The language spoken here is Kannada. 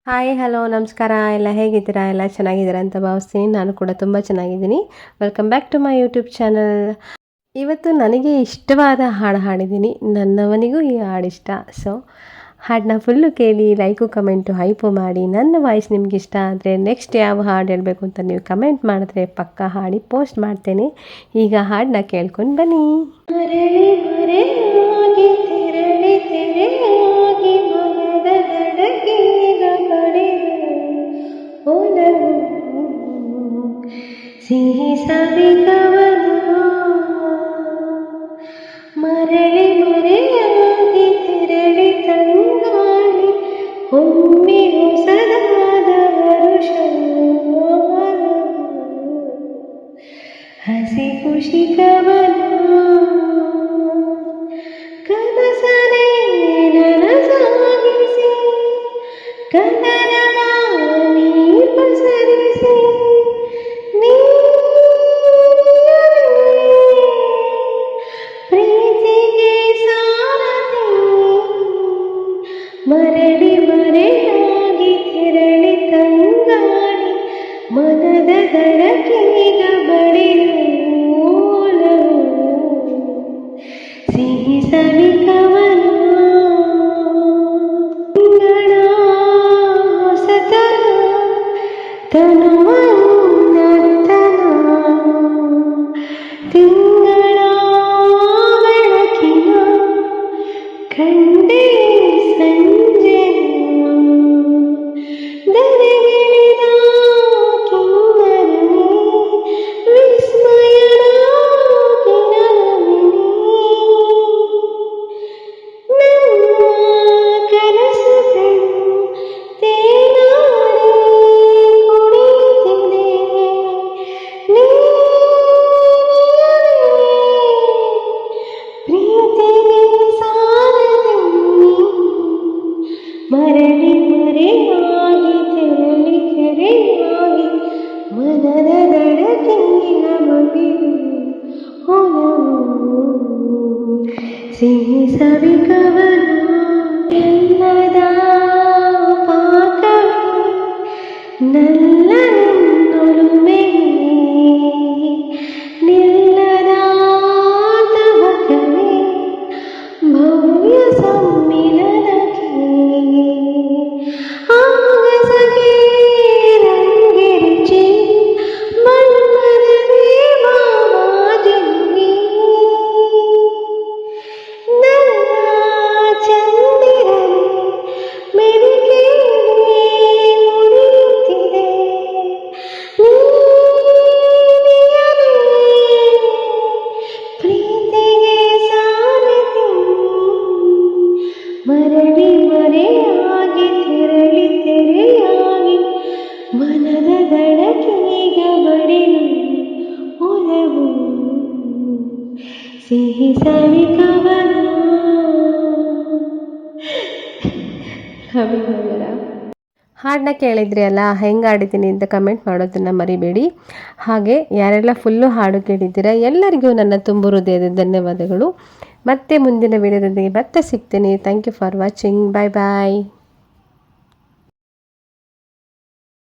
ಹಾಯ್ ಹಲೋ ನಮಸ್ಕಾರ ಎಲ್ಲ ಹೇಗಿದ್ದೀರಾ ಎಲ್ಲ ಚೆನ್ನಾಗಿದ್ದೀರಾ ಅಂತ ಭಾವಿಸ್ತೀನಿ. ನಾನು ಕೂಡ ತುಂಬ ಚೆನ್ನಾಗಿದ್ದೀನಿ. Welcome back to my YouTube channel. ಇವತ್ತು ನನಗೆ ಇಷ್ಟವಾದ ಹಾಡು ಹಾಡಿದ್ದೀನಿ. ನನ್ನವನಿಗೂ ಈ ಹಾಡು ಇಷ್ಟ. ಸೊ ಹಾಡನ್ನ ಫುಲ್ಲು ಕೇಳಿ ಲೈಕು ಕಮೆಂಟು ಹೈಪು ಮಾಡಿ. ನನ್ನ ವಾಯ್ಸ್ ನಿಮ್ಗೆ ಇಷ್ಟ ಆದರೆ ನೆಕ್ಸ್ಟ್ ಯಾವ ಹಾಡು ಹೇಳಬೇಕು ಅಂತ ನೀವು ಕಮೆಂಟ್ ಮಾಡಿದ್ರೆ ಪಕ್ಕ ಹಾಡಿ ಪೋಸ್ಟ್ ಮಾಡ್ತೇನೆ. ಈಗ ಹಾಡನ್ನ ಕೇಳ್ಕೊಂಡು ಬನ್ನಿ. ಮರಳಿ ಮರೆಯಾಗಿ ತೆರಳಿ ತೆರೆಯಾಗಿ ಮನದ ದಡಗೀಗ ಪಡೆದು ಒಲವು ಸಿಹಿ ಸವಿಗವನ. ಮರಳಿ ಮರೆಯಾಗಿ ತೆರಳಿ ತಂಗಾಳಿ ಒಮ್ಮೆ ಹೊಸದಾದ ಹರುಷ ಹಸಿ ಖುಷಿ ಕವನ. ಕನಸನೇ ನನಸಾಗಿಸಿ ಕನ್ನಡವ ನೀ ಪಸರಿಸಿ ಪ್ರೀತಿಗೆ ಸಾರಥಿ. ಮರಳಿ ಮರೆಯಾಗಿ ತೆರಳಿ ತಂಗಾಳಿ ಮನದ ದಡಕೀಗ ಬಡಿದು ಸಿಹಿ ಸವಿ ಕವನ. ತಿಂಗಳ ಹೊಸತನ ತನುವನ್ನತನ ತಿಂಗಳ ಬೆಳಕಿನ ಕಂಡೆ ಸಂಜೆ ದರೆಗಿಳಿದ ಕಿನ್ನರನೇ ವಿಸ್ಮಯದ ಕಿರಣವಿನಿ. ನನ್ನ ಕನಸುಗಳು ತೇಲಾಡಿ ಕುಣಿತಿದೆ ಪ್ರೀತಿಗೆ ಸಾರಥಿ. ಮರಳಿ ಮರೆಯಾಗಿ ತೆರಳಿ ತೆರೆಯಾಗಿ ಮನದ ದಡಕೀಗ ಬಡಿದು ಒಲವು ಸಿಹಿ ಸವಿ ಕವನ. ಎಲ್ಲದ ಪಾಕವೇ ನಲ್ಲ ನಿನ್ನೊಲುಮೆ ನಿಲ್ಲದ ತವಕವೇ ಭವ್ಯ ಸಮ್ಮಿಲನಕ್ಕೆ ಆಗಸಗೆ ರಂಗಿರುಚಿ ಬಣ್ಣದ ದೇವಾಜಿನಿ. ನನ್ನ ಚಂದಿರನೇ ಮೆರುಗೇನೆ ಮುಡಿಯುತ್ತಿದೆ ನೀನಿಯಲೇ ಪ್ರೀತಿಗೆ ಸಾರಥಿ. ಮರಳಿ ಮರೆಯಾಗಿ ತೆರಳಿ ತೆರೆಯಾಗಿ ಮನದ ದಡಕೀಗ ಬಡಿದು ಒಲವು ಸಿಹಿ ಸವಿ ಕವನ. ಹಾಡನ್ನ ಕೇಳಿದ್ರಿ ಅಲ್ಲ, ಹೆಂಗೆ ಆಡಿದ್ದೀನಿ ಅಂತ ಕಮೆಂಟ್ ಮಾಡೋದನ್ನು ಮರಿಬೇಡಿ. ಹಾಗೆ ಯಾರೆಲ್ಲ ಫುಲ್ಲು ಹಾಡು ಕೇಳಿದ್ದೀರಾ ಎಲ್ಲರಿಗೂ ನನ್ನ ತುಂಬು ಹೃದಯದ ಧನ್ಯವಾದಗಳು. ಮತ್ತೆ ಮುಂದಿನ ವಿಡಿಯೋದೊಂದಿಗೆ ಮತ್ತೆ ಸಿಗ್ತೀನಿ. Thank you for watching. Bye bye.